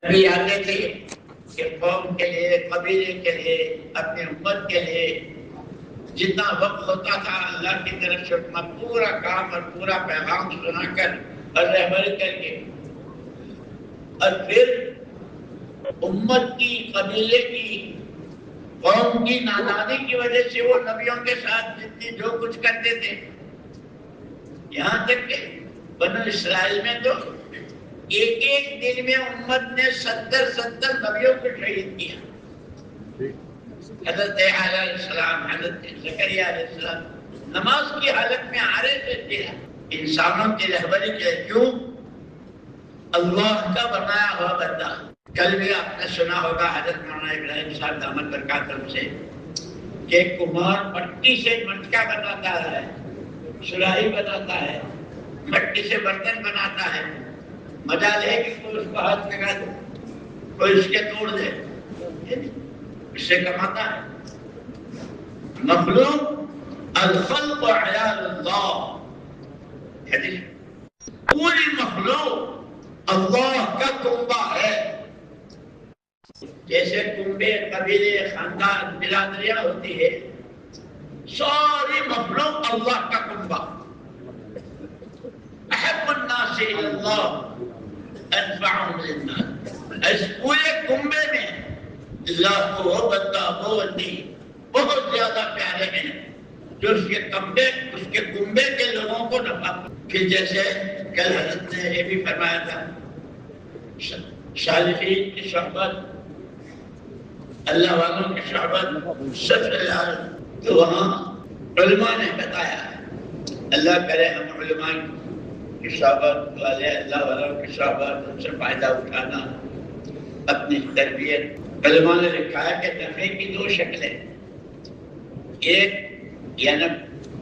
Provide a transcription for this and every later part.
نبی آتے تھے کہ قوم کے لیے، قبیلے کے لیے، اپنی امت کے لیے جتنا وقت ہوتا تھا اللہ کی طرف سے اپنا پورا کام اور پورا پیغام سنا کر اور رہبری کر کے، اور پھر امت کی، قبیلے کی، قوم کی نادانی کی وجہ سے وہ نبیوں کے ساتھ جتنی جو کچھ کرتے تھے، یہاں تک کہ بنو اسرائیل میں تو ایک ایک دن میں امت نے 70 نبیوں کو شہید کیا۔ حضرت عیسیٰ علیہ السلام، حضرت زکریا علیہ السلام نماز کی حالت میں آ رہے تھے تیرا انسانوں کی رہبری کے، کیوں؟ اللہ کا بنایا ہوا بندہ۔ کل بھی آپ نے سنا ہوگا حضرت مولانا ابراہیم صاحب دامت برکاتہ سے کہ کمار مٹی سے مٹکا بناتا ہے، سراہی بناتا ہے، مٹی سے برتن بناتا ہے، مجال ہے کہ کوئی اس کو ہاتھ لگا دے، کوئی اس کے توڑ دے، اس سے کماتا ہے۔ مخلوق الخلق عیال اللہ، پوری مخلوق اللہ کا کنبہ ہے۔ جیسے کنبے، قبیلے، خاندان، برادریاں ہوتی ہے، ساری مخلوق اللہ کا کنبہ۔ احب الناس الی اللہ انفعهم للناس، اس پورے کنبے میں اللہ کو وہ بندہ، وہ بندی بہت زیادہ پیارے ہیں جو اس کے کنبے کے لوگوں کو نفع۔ کہ جیسے کل حضرت نے یہ بھی فرمایا تھا صالحین کی صحبت، اللہ والوں کی صحبت سب سے زیادہ، تو وہاں علماء نے بتایا، اللہ کرے ہم علماء کی صحبت والے، اللہ والوں کی صحبت، ان سے فائدہ اٹھانا، اپنی تربیت۔ علماء نے لکھا ہے کہ نفع کی دو شکلیں، ایک یعنی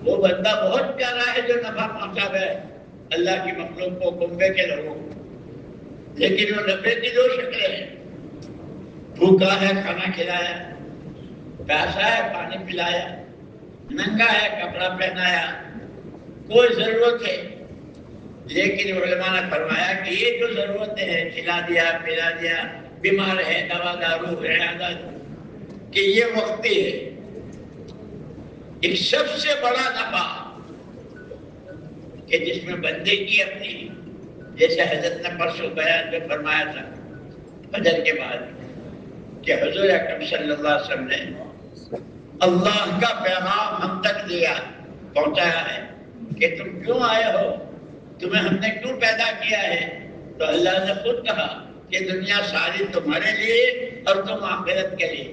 وہ بندہ بہت پیارا ہے جو نفع پہنچا ہے اللہ کی مخلوق کو، کنبے کے لوگوں کو، لیکن وہ نفع کی دو شکلیں ہیں۔ بھوکا ہے کھانا کھلایا، پیاسا ہے پانی پلایا، ننگا ہے کپڑا پہنایا، کوئی ضرورت ہے، لیکن علماء نے فرمایا کہ یہ جو ضرورتیں ہیں، کھلا دیا، پلا دیا، بیمار ہے، دوا دارو ہے، عادت، کہ یہ وقتی ہے۔ ایک سب سے بڑا نفع کہ جس میں بندے کی اپنی، جیسے حضرت نے پرسوں بیان میں فرمایا تھا فجر کے بعد کہ حضور اکرم صلی اللہ علیہ وسلم نے اللہ کا پیغام ہم تک دیا، پہنچایا ہے کہ تم کیوں آئے ہو، تمہیں ہم نے کیوں پیدا کیا ہے؟ تو اللہ نے خود کہا کہ دنیا ساری تمہارے لیے اور تم آخرت کے لیے۔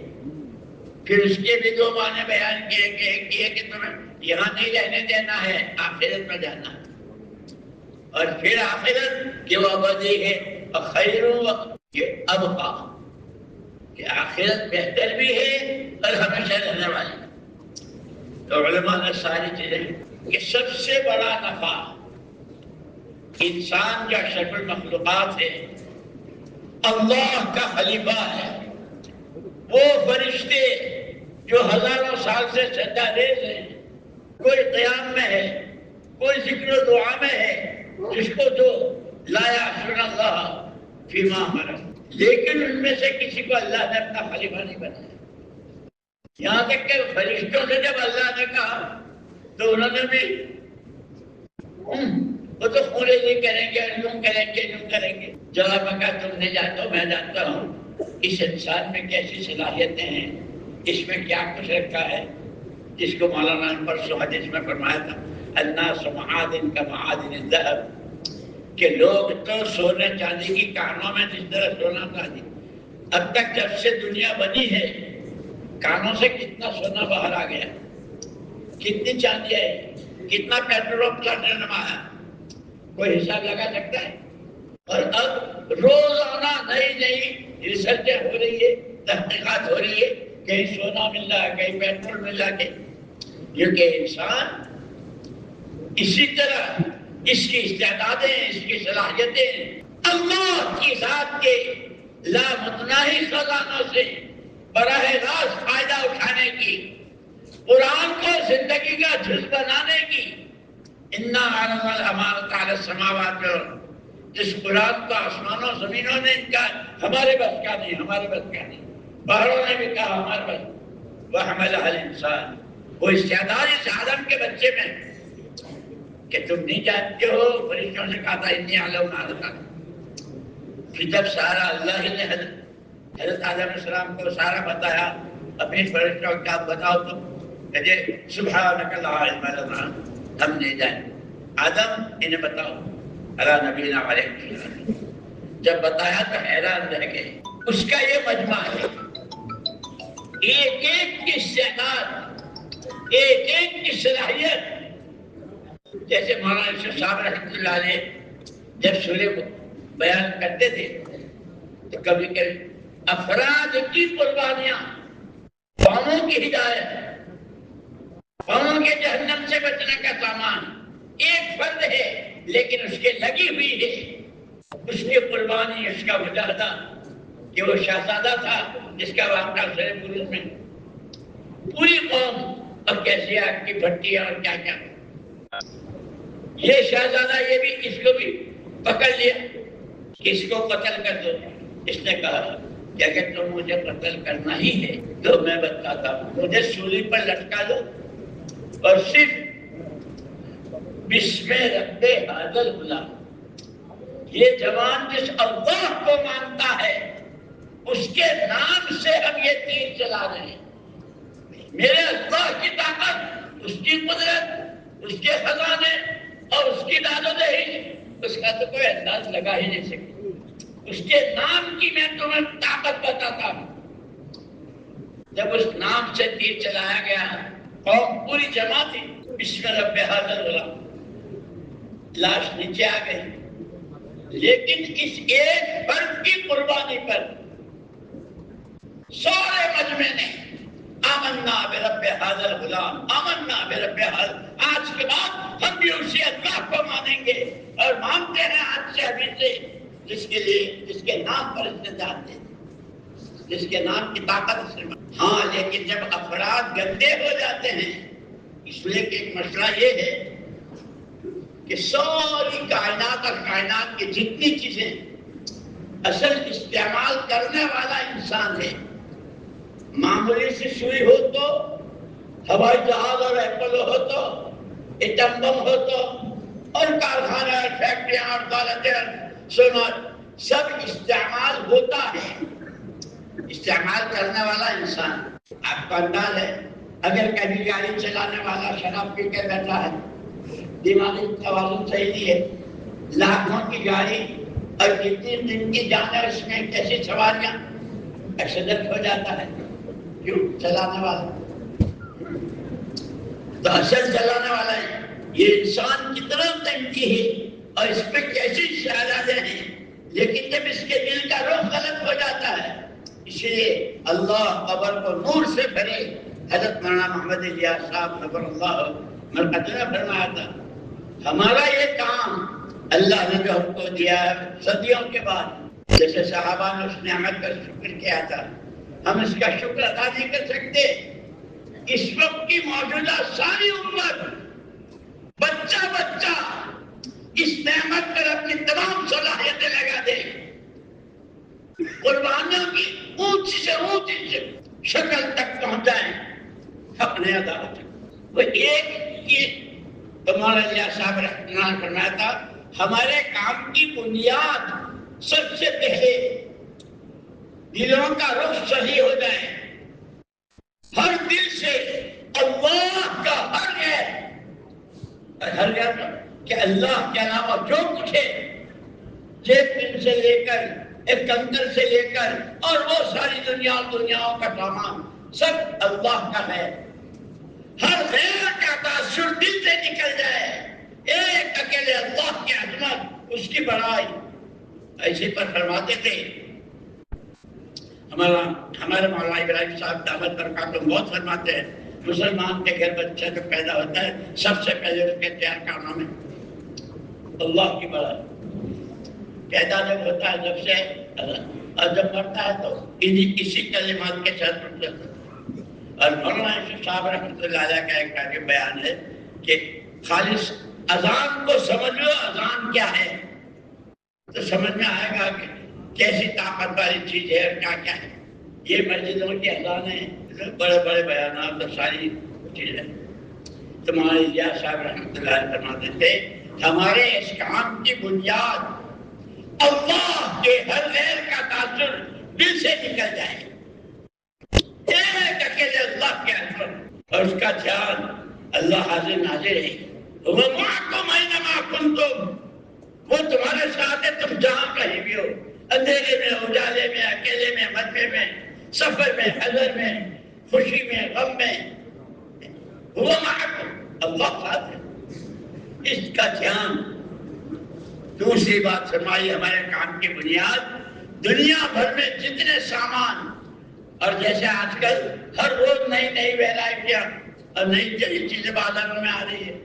پھر اس کے بھی دو معنی بیان کیے کہ تمہیں یہاں نہیں رہنے دینا ہے، آخرت میں جانا ہے، اور پھر آخرت کہ وہ ابدی ہے، خیر ابقا، کہ آخرت بہتر بھی ہے اور ہمیشہ رہنے والی۔ تو علماء نے ساری چیزیں کہ سب سے بڑا نفع انسان جو اشرف المخلوقات ہے، اللہ کا خلیفہ ہے، وہ فرشتے جو ہزاروں سال سے سجدہ ریز ہیں، کوئی قیام میں ہے، کوئی ذکر و دعا میں ہے، جس کو جو لا یعصون اللہ فیما امر، لیکن ان میں سے کسی کو اللہ نے اپنا خلیفہ نہیں بنایا۔ یہاں تک کہ فرشتوں سے جب اللہ نے کہا تو انہوں نے بھی وہ تو پورے نہیں کریں گے، یوں کریں گے، یوں کریں گے۔ جواب میں کہا تم نہیں جانتے ہو، میں جانتا ہوں اس انسان میں کیسی صلاحیتیں ہیں، اس میں کیا کچھ رکھا ہے، جس کو مولانا نے پرسوں حدیث میں فرمایا تھا الناس معادن کا معادن الذهب، کہ لوگ تو سونے چاندی کی کانوں میں جس طرح سونا چاندی، اب تک جب سے دنیا بنی ہے کانوں سے کتنا سونا باہر آ گیا، کتنی چاندی ہے، کتنا پیٹرول پلاٹینم آیا، کوئی حساب لگا سکتا ہے؟ اور اب روزانہ نئی نئی ریسرچیں ہو رہی ہے، تحقیقات ہو رہی ہے، کہیں سونا مل رہا ہے، کہیں پیٹرول مل رہا ہے، کیونکہ انسان اسی طرح اس کی استعدادیں، اس کی صلاحیتیں اللہ کی ذات کے لامتناہی خزانوں سے براہ راست فائدہ اٹھانے کی، قرآن کو زندگی کا جز بنانے کی۔ اِنَّا عَرَضْنَا الْأَمَانَةَ عَلَى السَّمَاوَاتِ جس قرآن کو آسمانوں زمینوں نے ان کا ہمارے بس کا نہیں، ہمارے بس کا نہیں، پہاڑوں نے بھی کہا ہمارے بس، وہ حملہ الانسان، وہ استعداد اس آدم کے بچے میں کہ تم نہیں جانتے ہو، فرشتوں نے کہا تھا انی اعلم ما لا تعلمون۔ پھر جب سارا اللہ ہی نے حضرت آدم علیہ السلام کو سارا بتایا، اپنے فرشتوں کا بتاؤ تم، کہتے سبحانک لا علم لنا، ہم نہیں جانتے۔ آدم انہیں بتاؤ، علی نبینا علیہ السلام۔ جب بتایا تو حیران رہ گئے۔ اس کا یہ مجمع ہے، ایک ایک کی استعداد، ایک ایک کی صلاحیت۔ جیسے مولانا یوسف صاحب رحمۃ اللہ علیہ جب سورہ بیان کرتے تھے تو کبھی کبھی افراد کی قربانیاں، قوموں کی ہدایت، قوموں کے جہنم سے بچنے کا سامان ایک فرد ہے، لیکن اس کے لگی ہوئی ہے اس کی قربانی، اس کا مجاہدہ، کہ وہ شہزادہ تھا جس کا واقعہ سورہ بروج میں پوری قوم اور کیسی آگ کی بھٹی اور کیا کیا، یہ شہزادہ یہ بھی اس کو بھی پکڑ لیا کہ اس کو قتل کر دو۔ اس نے کہا کہ اگر تم مجھے قتل کرنا ہی ہے تو میں بتاتا ہوں، مجھے سولی پر لٹکا دو اور صرف بسم رب ھذا الغلام، یہ جوان جس اللہ کو مانتا ہے اس کے نام سے ہم یہ تیر چلا رہے ہیں۔ میرے اللہ کی طاقت، اس کی قدرت، اس کے خزانے اور اس کی داد و دہی، اس کا تو کوئی انداز لگا ہی نہیں سکتا۔ اس کے نام کی میں تمہیں طاقت بتاتا ہوں۔ جب اس نام سے تیر چلایا گیا، قوم پوری جمع تھی، بسم رب ھذا الغلام، لاش نیچے آ گئی، لیکن اس ایک فرد کی قربانی پر سارے مجمع نے آمنا برب ھذا الغلام، آمنا برب ھذا، آج کے بعد ہم بھی اسی اللہ کو مانیں گے اور مانتے ہیں آج سے ابھی سے، جس کے لیے، جس کے نام پر اس نے جانتے ہیں، جس کے نام کی طاقت سے۔ ہاں لیکن جب افراد گندے ہو جاتے ہیں، اس لیے کہ ایک مسئلہ یہ ہے کہ ساری کائنات اور کائنات کی جتنی چیزیں اصل استعمال کرنے والا انسان ہے، معمولی سی سوئی ہو تو، ہوائی جہاز اور ایپل ہو تو، ایٹم بم ہو تو، اور کارخانے اور فیکٹریاں اور دولتیں اور سونا، سب استعمال ہوتا ہے، استعمال کرنے والا انسان۔ آپ کو انداز ہے اگر کبھی گاڑی چلانے والا شراب پی کے بیٹھا ہے، دماغی توازن صحیح نہیں ہے، لاکھوں کی گاڑی اور کتنی دن کی جان ہے اس میں، کیسی سواریاں، ایکسیڈنٹ ہو جاتا ہے، کیوں؟ چلانے والا تو اصل چلانے والا ہے۔ یہ انسان کتنا تنقی ہے اور اس پہ کیسی شہزادے ہیں، لیکن جب اس کے دل کا رخ غلط ہو جاتا ہے، اس لیے اللہ قبر کو نور سے بھرے۔ حضرت مولانا محمد الیاس صاحب نبر اللہ مرکز نے فرمایا تھا، ہمارا یہ کام اللہ نے جو ہم کو دیا ہے صدیوں کے بعد، جیسے صحابہ نے اس نعمت کا شکر کیا تھا، ہم اس کا شکر ادا نہیں کر سکتے۔ اس وقت کی موجودہ ساری امت، بچہ بچہ اس نعمت پر اپنی تمام صلاحیتیں لگا دے، قربانیوں کی اونچی سے اونچی شکل تک پہنچائیں، اپنے عدالت۔ وہ ایک یہ مولانا صاحب رحمۃ اللہ نے فرمایا تھا، ہمارے کام کی بنیاد سب سے پہلے دلوں کا رخ صحیح ہو جائے، ہر دل سے اللہ کا ہر ہے کہ اللہ کے علاوہ جو کچھ ہے، جیب پن سے لے کر ایک کنکر سے لے کر اور وہ ساری دنیاؤں کا سامان سب اللہ کا ہے۔ ہر غیر کا تاثر دل سے نکل جائے، ایک اکیلے اللہ کی عظمت، اس کی بڑائی۔ ایسے پر فرماتے تھے ہمارے مولانا ابراہیم صاحب دعوت برکاتہ بہت فرماتے ہیں، مسلمان کے گھر بچہ جو پیدا ہوتا ہے سب سے پہلے اس کے تیار کاموں میں اللہ کی بڑائی۔ پیدا جب ہوتا ہے جب سے اور جب مرتا ہے تو اسی کلمات کے ساتھ اٹھ جاتا ہے۔ اور مولانا یوسف صاحب رحمۃ اللہ علیہ کا ایک عجیب بیان ہے کہ خالص اذان کو سمجھ لو، اذان کیا ہے، تو سمجھ میں آئے گا کہ کیسی طاقت والی چیز ہے اور کیا کیا ہے. یہ مسجدوں کی اذانیں، بڑے بڑے بیانات اور ساری چیزیں. تمہارے الیاس صاحب رحمۃ اللہ علیہ فرماتے تھے ہمارے اس کام کی بنیاد اللہ کے ہر غیر کا تاثر دل سے نکل جائے، ایک اکیلے اللہ کے اندر، اور اس کا دھیان اللہ حاضر ناظر ہے. وَمَعَكُمْ أَيْنَمَا كُنْتُمْ، وہ تمہارے ساتھ ہے تم جہاں کہیں بھی ہو، اندھیرے میں، اجالے میں، اکیلے میں، مدعے میں، سفر میں، حضر میں، خوشی میں، غم میں. وہ معکم، اللہ ساتھ ہے. اس کا دھیان. دوسری بات فرمائی ہمارے کام کی بنیاد دنیا بھر میں جتنے سامان، اور جیسے آج کل ہر روز نئی نئی ویرائٹیاں اور نئی چیزیں بازاروں میں آ رہی ہے،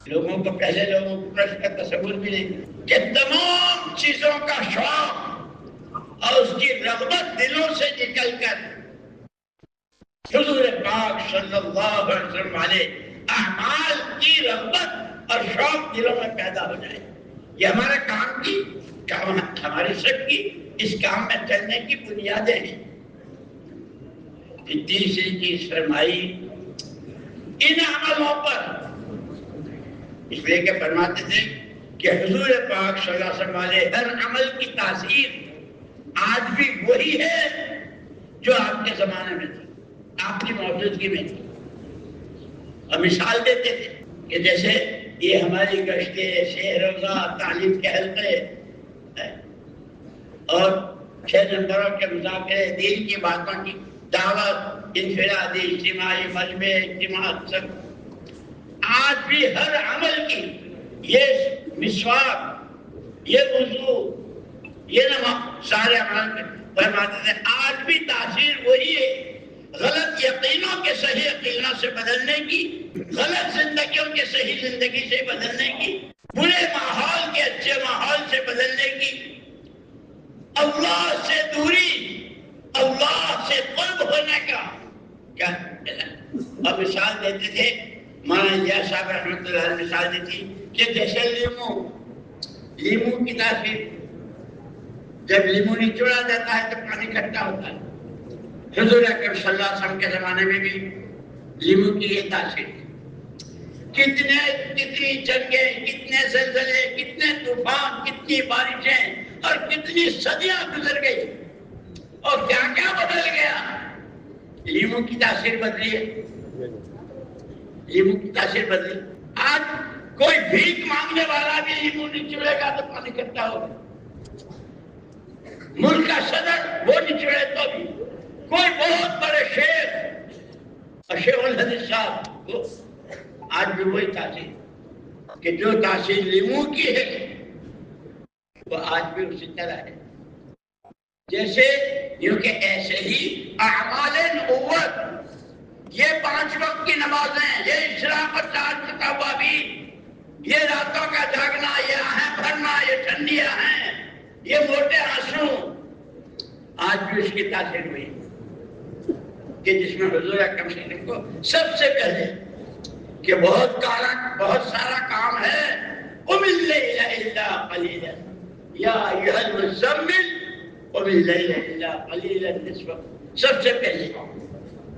لوگوں کو پہلے لوگوں کو پرش کا تصور بھی نہیں کہ تمام چیزوں کا شوق اور اس کی رغبت دلوں سے نکل کر حضور پاک صلی اللہ علیہ وسلم والے اعمال کی رغبت اور شوق دلوں میں پیدا ہو جائے. یہ ہمارے کام کی، ہمارے سب کی اس کام میں چلنے کی بنیادیں ہیں. تیسری چیز فرمائی ان عملوں پر، اس لیے کہ فرماتے تھے کہ حضور پاک صلی اللہ علیہ وسلم والے ہر عمل کی تاثیر آج بھی وہی ہے جو آپ کے زمانے میں تھی، آپ کی موجودگی میں تھی. اور مثال دیتے تھے کہ جیسے یہ ہماری گشتیں، شہ روزہ، تعلیم کے حلقے اور 6 نمبروں کے مذاکرے، دین کی باتوں کی دعوت، انفرادی، اجتماعی، مجمع، اجتماع، سب آج بھی ہر عمل کی، یہ مسواک، یہ وضو، یہ نماز، سارے عمل میں فرماتے تھے آج بھی تاثیر وہی ہے. غلط یقینوں کے صحیح یقینوں سے بدلنے کی، غلط زندگیوں کے صحیح زندگی سے بدلنے کی، برے ماحول کے اچھے ماحول سے بدلنے کی، اللہ سے دوری، اللہ سے قرب ہونے کا کیا. اور مثال دیتے تھے مولانا الیاس صاحب رحمۃ اللہ علیہ مثال دی تھی کہ جیسے لیمو کی تاثیر، جب لیمو نچوڑا جاتا ہے تو پانی کھٹا ہوتا ہے. حضور اکرم صلی اللہ علیہ وسلم کے زمانے میں بھی لیمو کی یہ تاثیر. کتنی جنگیں، کتنے زلزلے، کتنے طوفان، کتنی بارشیں اور کتنی صدیاں گزر گئی، اور کیا کیا بدل گیا. لیمو کی تاثیر بدلی ہے، لیمو کی تاثیر بدلی. آج کوئی بھیک مانگنے والا بھی لیمو نچوڑے گا تو پانی اکٹھا ہوگا. ملک کا صدر وہ نچوڑے تو بھی، کوئی بہت بڑے شیخ اور شیخ الحدیث صاحب، وہ آج بھی وہی تاثیر کہ جو تاثیر لیمو کی ہے وہ آج بھی اسی طرح ہے. جیسے یوں کہ ایسے ہی اعمال نبوت، یہ 5 وقت کی نمازیں، یہ اشراق اور چاند کا توابین، یہ راتوں کا جاگنا، یہ آہیں بھرنا، یہ ٹھنڈیاں ہیں، یہ موٹے آنسو، آج بھی اس کی تاثیر ہوئی کہ جس میں حضور اکرم صلی اللہ علیہ وسلم کو سب سے پہلے کہ بہت سارا کام ہے، قم اللیل الا قلیلا یا ایھا المزمل قم اللیل الا قلیلا نصفہ. سب سے پہلے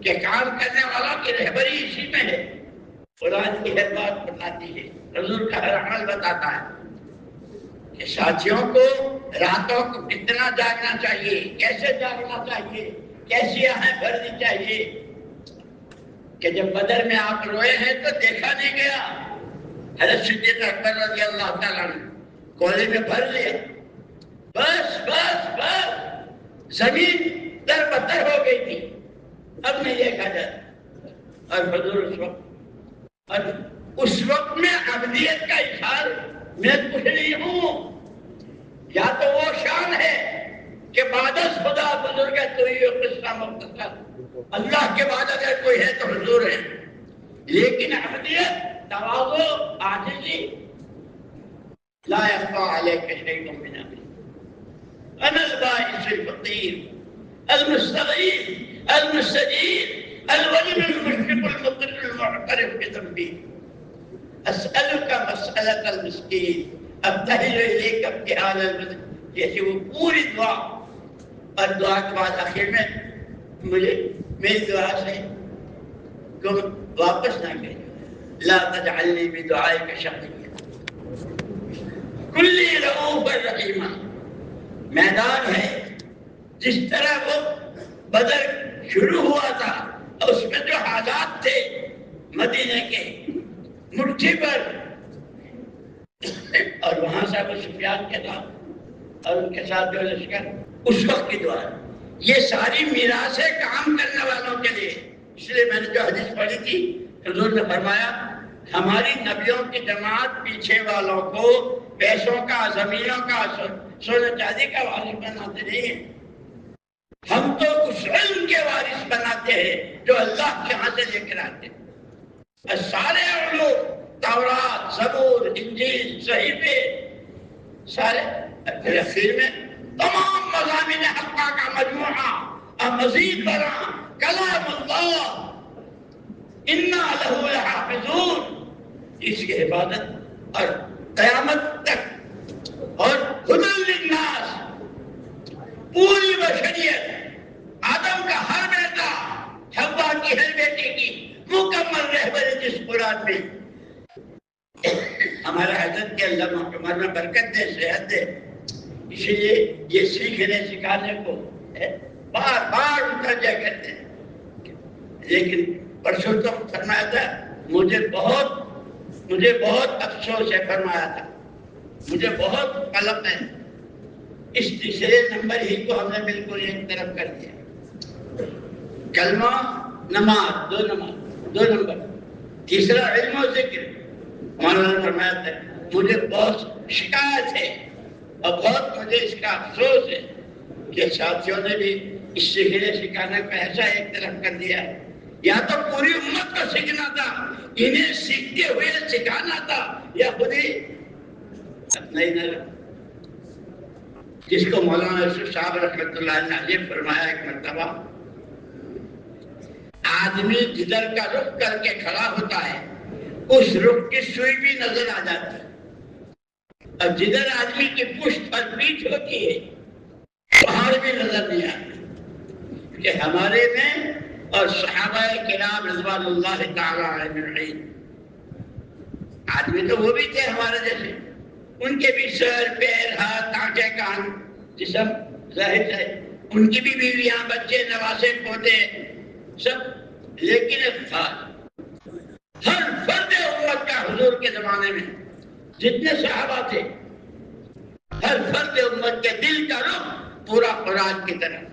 کہ کام کرنے والوں کی رہبری اسی میں ہے. قرآن کی ہر بات بتاتی ہے، حضور کا ہر عمل بتاتا ہے کہ ساتھیوں کو راتوں کو کتنا جاگنا چاہیے، کیسے جاگنا چاہیے، کیسی آہیں بھرنی چاہیے. کہ جب بدر میں آپ روئے ہیں تو دیکھا نہیں گیا، حضرت صدیق اکبر رضی اللہ تعالیٰ نے کوڑے میں بھر لیا، بس بس بس زمین در بدر ہو گئی تھی، اب نہیں دیکھا جاتا. اور حضور اس وقت میں عبدیت کا اظہار میں کچھ نہیں ہوں. یا تو وہ شان ہے کہ بعد از خدا بزرگ ہے تو یہ قصہ مختصر، اللہ کے بعد اگر کوئی ہے تو حضور ہے. لیکن عبدیت، تواضع، عاجزی، لا يخفى عليك شيء من امري انا البائس الفقير المستغيث المستجيب الولي المشفق المضر المعترف بذنبي اسالك مساله المسكين ابتہل الیک ابتہال المسجد، جیسے وہ پوری دعا، اور دعا کے بعد آخر میں مجھے میری دعا سے تم واپس نہ بھیجو، لا تجعلنی بدعائک شقیا کلی رؤوف رحیما۔ میدان ہے جس طرح وہ بدر شروع ہوا تھا، اس میں جو حالات تھے مدینے کے مٹھی پر، اور وہاں سے ابو سفیان کے ساتھ اور ان کے ساتھ جو لشکر، اس وقت کی دعا، یہ ساری میراث ہے کام کرنے والوں کے لیے۔ اس لیے میں نے جو حدیث پڑھی تھی، حضور نے فرمایا ہماری نبیوں کی جماعت پیچھے والوں کو پیسوں کا، زمینوں کا، سونے چاندی کا وارث بناتے نہیں ہیں، ہم تو اس علم کے وارث بناتے ہیں جو اللہ کے ہاں سے لے کر آتے ہیں۔ سارے علوم، تورات، زبور، انجیل، صحیفے، سارے اخیر میں تمام مضامین حقہ کا مجموعہ، اور مزید برآں کلام اللہ انا لہ لحافظون، اس کی عبادت اور قیامت تک، اور ہدی للناس، پوری بشریت، آدم کا ہر بیٹا، حوا کی ہر بیٹی کی مکمل رہبری جس قرآن میں۔ ہمارا حضرت کے اللہ عمر میں برکت دے، صحت دے، اسی لیے یہ سیکھنے سکھانے کو بار بار متوجہ کرتے ہیں۔ لیکن پرسوں تو فرمایا تھا مجھے بہت افسوس ہے، فرمایا تھا مجھے بہت قلق ہے، اس تیسرے نمبر ہی کو ہم نے بالکل ایک طرف کر دیا، کلمہ نماز، دو نمبر، تیسرا علم و ذکر۔ مولانا فرمایا تھا مجھے بہت شکایت ہے اور بہت مجھے اس کا افسوس ہے کہ ساتھیوں نے بھی اس سیکھنے سکھانے کو ایسا ایک طرف کر دیا ہے، یا تو پوری امت کو سیکھنا تھا، انہیں سیکھتے ہوئے سکھانا تھا، یا خود ہی اپنا ہی نہ رہا۔ جس کو مولانا یوسف صاحب رحمۃ اللہ علیہ نے فرمایا ایک مرتبہ، آدمی جدھر کا رخ کر کے کھڑا ہوتا ہے اس رخ کی سوئی بھی نظر آ جاتی ہے، اور جدھر آدمی کی پشت پر پیٹھ ہوتی ہے پہاڑ بھی نظر نہیں آتا۔ کہ ہمارے میں اور صحابہ کرام رضوان اللہ تعالی علیہم، آدمی تو وہ بھی تھے ہمارے جیسے، ان کے بھی سر، پیر، ہاتھ، آنکھیں، کان، جسم ظاہر ہے، ان کی بھی بیویاں، بچے، نواسے، پوتے سب، لیکن ہر فرد امت کا حضور کے زمانے میں جتنے صحابہ تھے، ہر فرد امت کے دل کا رخ پورا قرآن کی طرف۔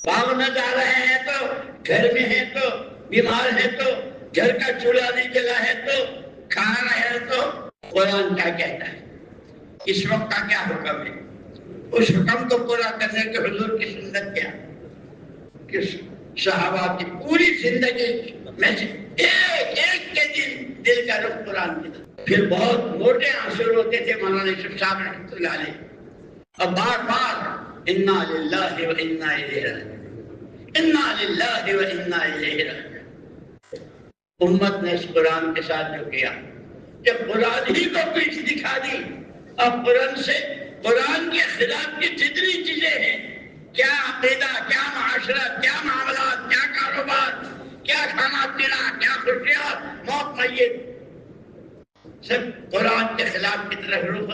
باغ میں جا رہے ہیں تو، گھر میں ہیں تو، بیمار ہیں تو، گھر کا چولہا نہیں جلا ہے تو، کھا رہے ہیں تو قرآن کیا کہتا ہے، اس وقت کا کیا حکم ہے، اس حکم کو پورا کرنے کے حضور کی سنت کیا کہ صحابہ کی پوری زندگی میں سے ایک کے دل کا رخ قرآن کی طرف۔ پھر بہت موٹے آنسو روتے تھے مولانا یوسف صاحب رحمۃ اللہ علیہ، اور بار بار انا للہ و انا الیہ راجعون، انا للہ و انا الیہ راجعون۔ امت نے اس قرآن کے ساتھ جو کیا کہ قرآن ہی کو پیٹھ دکھا دی، اور قرآن کے خلاف کی جتنی چیزیں ہیں، کیا عقیدہ، کیا معاشرہ، کیا معاملات، کیا کاروبار، کیا کھانا پینا، کیا خوشیاں، موت، میت، سب قرآن کے خلاف کی طرف رخ،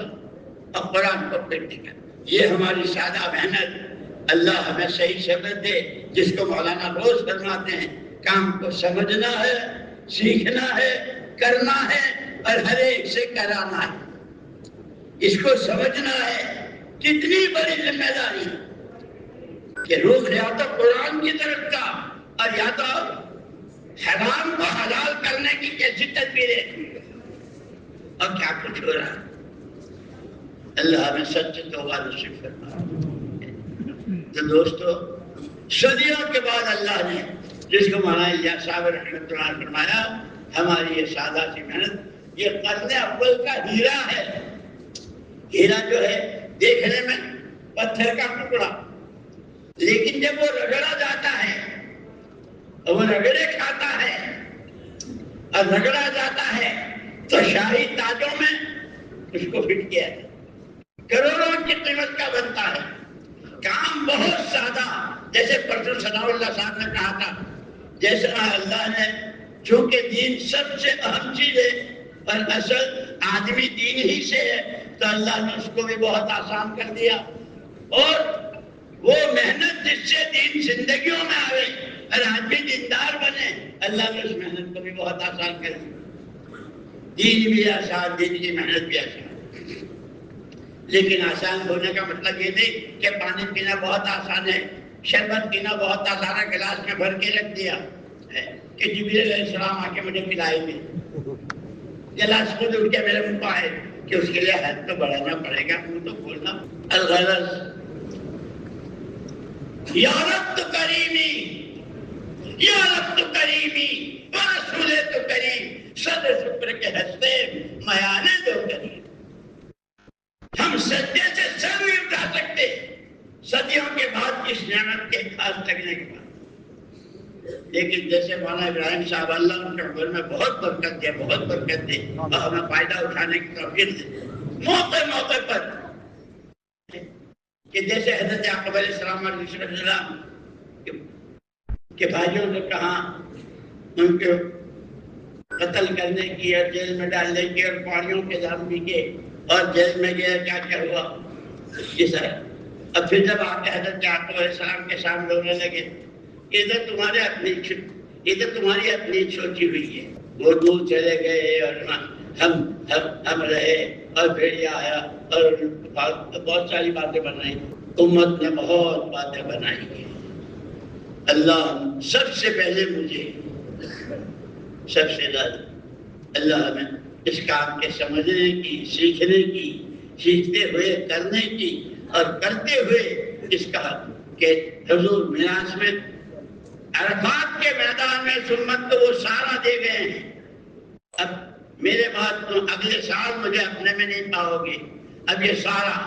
اور قرآن کو پیٹ دکھا۔ یہ ہماری سادہ محنت، اللہ ہمیں صحیح سمجھ دے، جس کو مولانا روز فرماتے ہیں کام کو سمجھنا ہے، سیکھنا ہے، کرنا ہے، اور ہر ایک سے کرانا ہے۔ اس کو سمجھنا ہے کتنی بڑی ذمہ داری کہ رخ یا تو قرآن کی طرف کا، اور یا تو حرام کو حلال کرنے کی کیسی تدبیریں، اور کیا کچھ ہو رہا ہے۔ اللہ ہمیں سچ توبہ نصیب فرمائے۔ تو دوستو، صدیوں کے بعد اللہ نے جس کو مولانا الیاس صاحب رحمۃ اللہ نے فرمایا ہماری یہ سادہ سی محنت، یہ قرن اول کا ہیرا ہے۔ ہیرا جو ہے دیکھنے میں پتھر کا ٹکڑا، لیکن جب وہ رگڑا جاتا ہے اور وہ رگڑے کھاتا ہے اور رگڑا جاتا ہے تو شاہی تاجوں میں اس کو فٹ کیا ہے، کروڑوں کی قیمت کا بنتا ہے، کام بہت سادہ، جیسے پرسوں ثناء اللہ صاحب نے کہا تھا، جیسا اللہ نے، چونکہ دین سب سے اہم چیز ہے اور اصل آدمی دین ہی سے ہے، تو اللہ نے اس کو بھی بہت آسان کر دیا، اور وہ محنت جس سے دین زندگیوں میں آئے اور آدمی دیندار بنے، اللہ نے اس محنت کو بھی بہت آسان کر دیا۔ دین بھی آسان، دین کی محنت بھی آسان، لیکن آسان ہونے کا مطلب یہ نہیں کہ پانی پینا بہت آسان ہے، شربت پینا بہت آسان ہے، گلاس میں بھر کے رکھ دیا ہے کہ جبریل علیہ السلام آ کے مجھے پلائیں گے، گلاس خود اٹھ کے میرے منہ پہ آئے کہ اس کے لیے ہاتھ تو بڑھانا پڑے گا، منہ تو کھولنا۔ الغرض یا رب تو کریمی، یا رب تو کریمی، ورسول تو کریم، صد شکر کے ہستے میانے دو کریم۔ ہم سجدے سے سر نہیں اٹھا سکتے صدیوں کے بعد اس نعمت کے خاص کرنے کے بعد، لیکن جیسے مولانا ابراہیم صاحب اللہ ان کے عمر میں بہت برکت دے، بہت برکت دے، اور ہمیں فائدہ اٹھانے کی توفیق دے موقع موقع پر، کہ جیسے حضرت یعقوب علیہ السلام اور یوسف علیہ السلام کے بھائیوں نے کہا ان کے قتل کرنے کی اور جیل میں ڈالنے کی اور پانیوں کے دام بھی کے اور جیل میں گیا، کیا کیا ہوا یہ سر۔ اب پھر جب آپ حضرت یعقوب علیہ السلام کے سامنے رونے لگے، ادھر تمہاری اپنی سوچی ہوئی ہے، وہ دور چلے گئے اور ہم رہے، اور پھر یہ آیا اور بہت ساری باتیں بنائی، امت نے بہت باتیں بنائی ہیں۔ اللہ سب سے پہلے مجھے سب سے زیادہ اللہ ہمیں اس کام کے سمجھنے کی، سیکھنے کی، سیکھتے ہوئے کرنے کی، اور کرتے ہوئے اس کا کہ حضور میراث میں عرفات کے میدان میں سمت کو وہ سارا دے گئے ہیں، اب میرے بعد تو اگلے سال مجھے اپنے میں نہیں پاؤ گے، اب یہ سارا،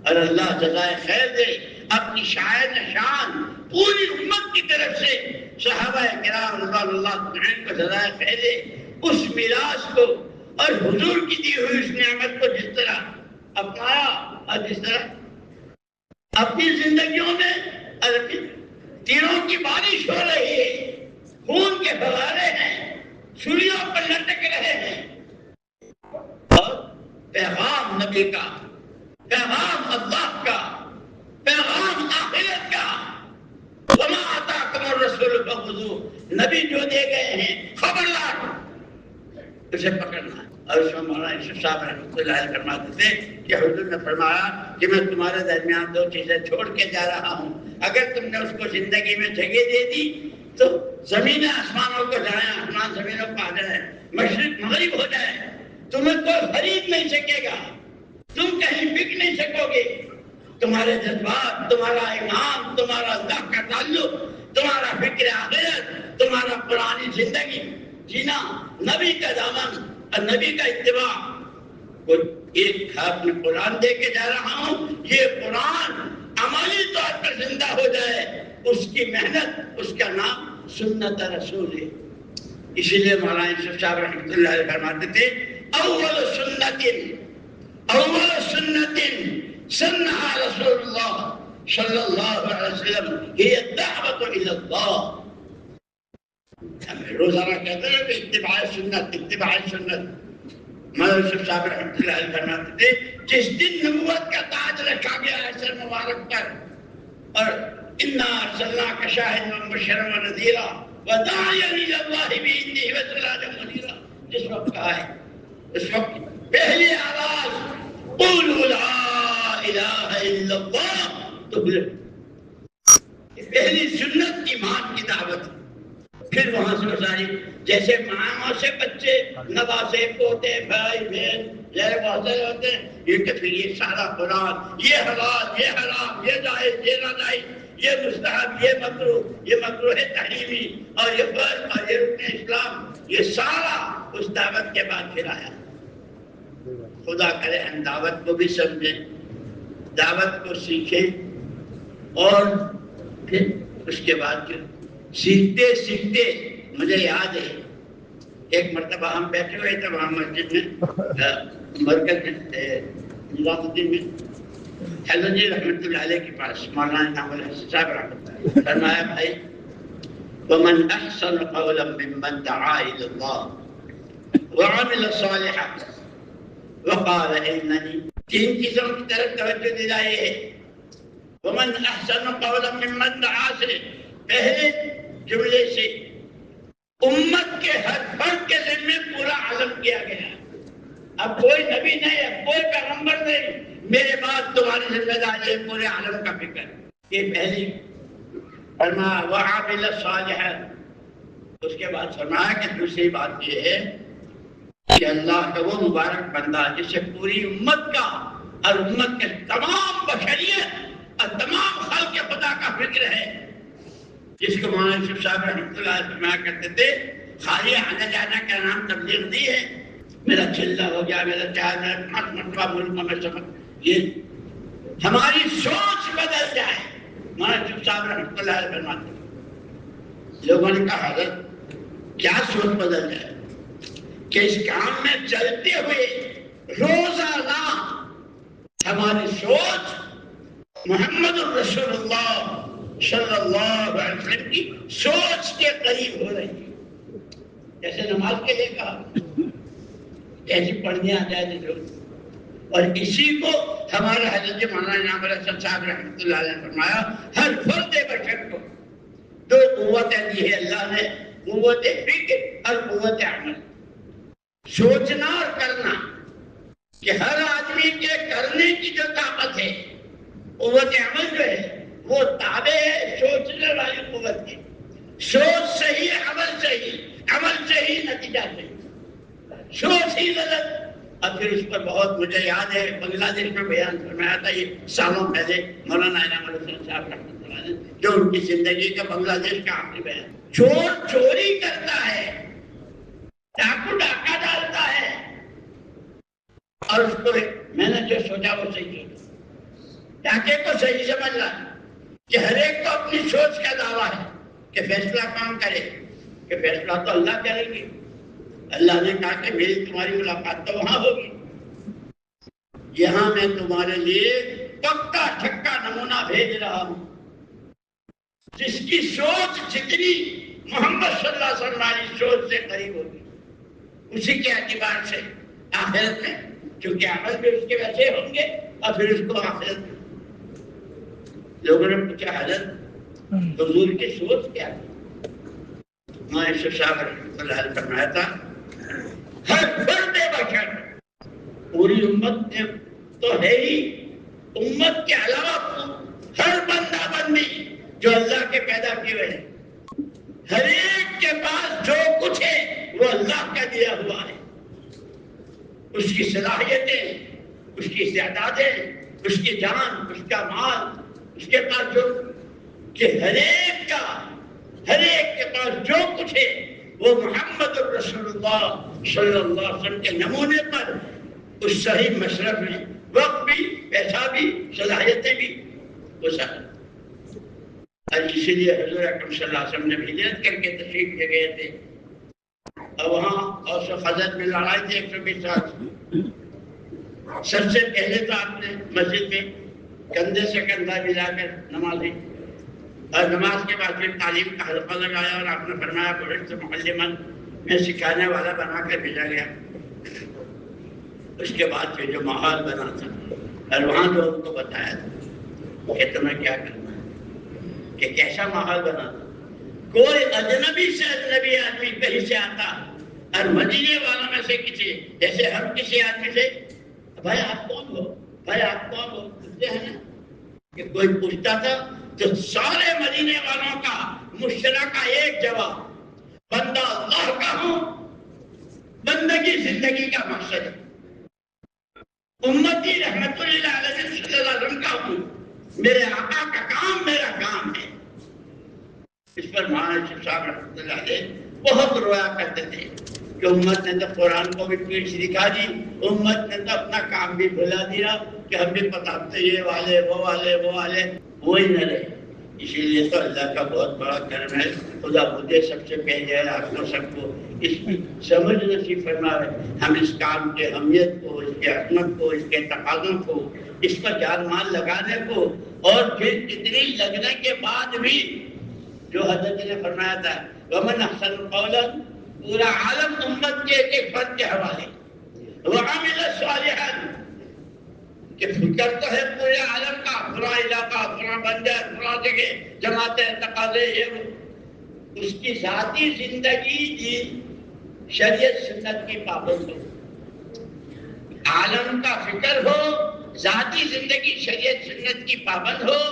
اور اللہ جزائے خیر دے اپنی شاعر نشان پوری امت کی طرف سے صحابہ کرام رضوان اللہ تعالی کو جزائے خیر دے، اس میراث کو اور حضور کی دی ہوئی اس نعمت کو جس طرح اپنایا اور جس طرح اپنی زندگیوں میں تیروں کی بارش ہو رہی ہے، خون کے فوارے ہیں، سولیوں پر لٹک رہے ہیں، اور پیغام نبی کا، پیغام اللہ کا، پیغام آخرت کا، وما آتاکم الرسول فخذوہ، نبی جو دے گئے ہیں خبردار اسے پکڑنا ہے۔ اور اس میں مولانا یوسف صاحب رحمۃ اللہ علیہ فرماتے تھے کہ حضور نے فرمایا کہ میں تمہارے درمیان دو چیزیں چھوڑ کے جا رہا ہوں، اگر تم نے اس کو زندگی میں جگہ دے دی تو زمین آسمانوں کو جائیں، آسمان زمینوں کو آ جائے، مشرق مغرب ہو جائے، تمہیں کوئی خرید نہیں سکے گا، تم کہیں بک نہیں سکو گے، تمہارے جذبات، تمہارا ایمان، تمہارا اللہ کا تعلق، تمہارا فکر آخرت، تمہارا پرانی زندگی جینا، نبی کا دامن اور نبی کا اتباع، ایک ہاتھ میں قرآن دے کے جا رہا ہوں، یہ قرآن عملی طور پر زندہ ہو جائے، اس کی محنت، اس کا نام سنت رسول ہے۔ اسی لیے مولانا یوسف صاحب رحمۃ اللہ علیہ فرماتے تھے اول سنت سنها رسول اللہ صلی اللہ علیہ وسلم هي الدعوة الى اللہ۔ روزانہ کہتے ہیں کہ اتباع سنت، اتباع سنت۔ مولانا یوسف صاحب رحمۃ اللہ علیہ فرماتے تھے جس دن نبوت کا تاج رکھا گیا ہے سر مبارک پر، اور انا ارسلناک شاہدا ومبشرا ونذیرا وداعیا الی اللہ باذنہ وسراجا منیرا، جس وقت کہا ہے اس وقت پہلی آواز قولوا لا الہ الا اللہ، تو پہلی سنت ایمان کی دعوت، پھر وہاں سے ساری جیسے ماں سے بچے نواسے پوتے بھائی بہن یہ بہت سارے ہوتے ہیں، یہ کہ پھر یہ سارا قرآن، یہ حلال، یہ حرام، یہ جائز، یہ ناجائز، یہ مستحب، یہ مکروہ تحریمی، اور یہ فرض اور یہ رکن اسلام، یہ سارا اس دعوت کے بعد پھر آیا۔ خدا کرے ہم دعوت کو بھی سمجھیں، دعوت کو سیکھیں، اور پھر اس کے بعد پھر سیکھتے سیکھتے مجھے یاد ہے ایک مرتبہ ہم بیٹھے ہوئے تھے وہاں مسجد میں مرکز میں نظام الدین میں، حلوجی رحمۃ اللہ علیہ کے پاس مولانا انعام الحسن صاحب رحمۃ اللہ علیہ فرمایا بھائی ومن احسن قولا ممن دعا الى الله وعمل صالحا وقال انني، تین چیزوں کی طرف توجہ دلائی ہے۔ ومن احسن قولا ممن دعا سے پہلے جملے سے امت کے ہر فرد کے ذمے پورا عزم کیا گیا۔ اب کوئی نبی نہیں ہے، کوئی پیغمبر نہیں، میرے بعد تمہاری ذمہ داری ہے پورے عالم کا فکر۔ یہ پہلی فرمایا وعامل صالحا، اس کے بعد فرمایا کہ دوسری بات یہ ہے کہ اللہ کا وہ مبارک بندہ جس سے پوری امت کا اور امت کے تمام بشریت اور تمام خلق خدا کا فکر ہے، جس کو مولانا یوسف صاحب رحمۃ اللہ علیہ فرمایا کرتے تھے خالی آنا جانا کا نام تبلیغ نہیں ہے، میرا چلہ ہو گیا، میرا چار میں 5 مرتبہ ملک میں سفر، یہ ہماری سوچ بدل جائے۔ مولانا یوسف صاحب رحمۃ اللہ علیہ فرماتے ہیں لوگوں نے کہا حضرت کیا سوچ بدل جائے کہ اس کام میں چلتے ہوئے روزانہ ہماری سوچ محمد الرسول اللہ صلی اللہ علیہ وسلم کی سوچ کے قریب ہو رہی ہے۔ جیسے نماز کے لیے کہا ایسی پڑھنے آ جائے جو، اور اسی کو ہمارا حضرت مولانا انعام الحسن صاحب رحمۃ اللہ علیہ نے فرمایا ہر فرد بشر کو 2 قوتیں دی ہے اللہ نے، قوت فکر اور قوت عمل، سوچنا اور کرنا، کہ ہر آدمی کے کرنے کی جو طاقت ہے قوت عمل جو ہے وہ تابع ہے سوچنے والی قوت کی۔ سوچ صحیح، عمل صحیح، عمل صحیح، نتیجہ صحیح، سوچ ہی غلط۔ اور پھر اس پر بہت مجھے یاد ہے بنگلہ دیش میں بیان فرمایا تھا یہ سالوں پہلے مولانا انعام الحسن صاحب رحمۃ اللہ علیہ جو ان کی زندگی کا بنگلہ دیش کا آخری بیان، چور چوری کرتا ہے، ڈاکو ڈاکہ ڈالتا ہے، اور اس کو میں نے جو سوچا وہ صحیح سوچا، ڈاکے کو صحیح سمجھ رہا کہ ہر ایک کو اپنی سوچ کا دعویٰ ہے کہ فیصلہ کام کرے، کہ فیصلہ تو اللہ کریں گے، اللہ نے کہا کہ میری تمہاری ملاقات تو وہاں ہوگی، یہاں میں تمہارے لیے پکا چھکا نمونہ بھیج رہا ہوں، جس کی سوچ جتنی محمد صلی اللہ علیہ وسلم والی سوچ سے قریب ہوگی، اسی کے اعتبار سے آخرت میں، کیونکہ عمل بھی اس کے ویسے ہوں گے، اور پھر اس کو آخرت میں لوگوں نے پوچھا حضرت حضور کی سوچ کیا ہے؟ مولانا یوسف صاحب رحمۃ اللہ علیہ فرمایا تھا ہر فرد بشر، پوری امت میں تو ہے ہی، امت کے علاوہ ہر بندہ بندی جو اللہ کے پیدا کیے ہوئے ہیں، ہر ایک کے پاس جو کچھ ہے وہ اللہ کا دیا ہوا ہے، اس کی صلاحیتیں، اس کی استعدادیں، اس کی جان، اس کا مال، اس کے پاس جو کہ ہر ایک کے پاس جو کچھ ہے وہ محمد الرسول اللہ صلی اللہ علیہ وسلم کے نمونے پر اس صحیح مشرف میں وقت بھی، پیسہ بھی، صلاحیتیں بھی وہ سب، اور اسی لیے حضور اکرم صلی اللہ علیہ وسلم نے ہجرت کر کے تشریف لے گئے تھے، اور وہاں اوس و خزرج میں لڑائی تھی 120 سال۔ سب سے پہلے تو آپ نے مسجد میں کندھے سے کندھا ملا کر نماز دی، اور نماز کے بعد پھر تعلیم کا حلقہ لگایا، اور آپ نے فرمایا بعثت معلما، میں سکھانے والا بنا کر بھیجا گیا۔ اس کے بعد پھر جو ماحول بنا تھا، اور وہاں لوگوں کو بتایا تھا کہ تمہیں کیا کرنا ہے، کہ کیسا ماحول بنا تھا، کوئی اجنبی سے اجنبی آدمی کہیں سے آتا، اور مدینے والوں میں سے کسی، جیسے ہم کسی آدمی سے بھائی آپ کون ہو، بھائی آپ کون ہو پوچھتے ہیں نا، کہ کوئی پوچھتا تھا تو سارے مدینے والوں کا مشترکہ ایک جواب، بندہ اللہ کا ہوں، بندگی زندگی کا مقصد ہے، امتی رحمت اللہ علیہ صلی اللہ علیہ وسلم کا ہوں، میرے آقا کا کام میرا کام ہے۔ اس پر مولانا یوسف صاحب رحمۃ اللہ علیہ بہت رویا کرتے تھے کہ امت نے تو قرآن کو بھی پیٹ سے دکھا دی، امت نے تو اپنا کام بھی بھلا دیا، کہ ہم بھی پتہ یہ والے وہ والے وہی نہ رہے، اسی لیے تو اللہ کا بہت بڑا کرم ہے، خدا مجھے سب سے پہلے ہے، آپ کو سب کو اس کی سمجھ نصیب فرمائے، ہم اس کام کے اہمیت کو، اس کے عظمت کو، اس کے تقاضوں کو، اس پر جان مال لگانے کو، اور پھر اتنی لگنے کے بعد بھی جو حضرت جی نے فرمایا تھا ومن احسن قولا، پورا عالم امت کے ایک فرد کے حوالے، وعمل صالحا، کہ فکر تو ہے پورے عالم کا، پورا علاقہ، پورا بندر، پورا جگہ، جماعتیں، تقاضے، یہ اس کی ذاتی زندگی کی شریعت سنت کی پابند ہو، عالم کا فکر ہو، ذاتی زندگی شریعت سنت کی پابند ہو.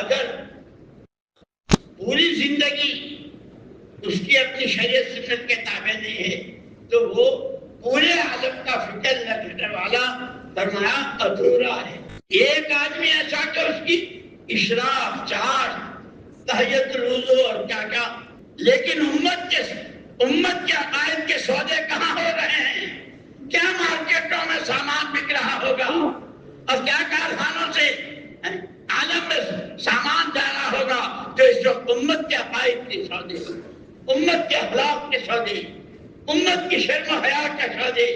اگر پوری زندگی اس کی اپنی شریعت سنت کے تابع نہیں ہے تو وہ پورے عالم کا فکر رکھنے والا فرمایا ادھورا ہے. ایک آدمی ایسا کہ اس کی اشراف، چاٹ، تحیت الوضو اور کیا کیا، لیکن امت کے عقائد کے سودے کہاں ہو رہے ہیں؟ کیا مارکیٹوں میں سامان بک رہا ہوگا اور کیا کارخانوں سے عالم میں سامان جا رہا ہوگا جو اس وقت امت کے عقائد کے سودے، امت کے اخلاق کے سودے، امت کی شرم و حیا کے سودے،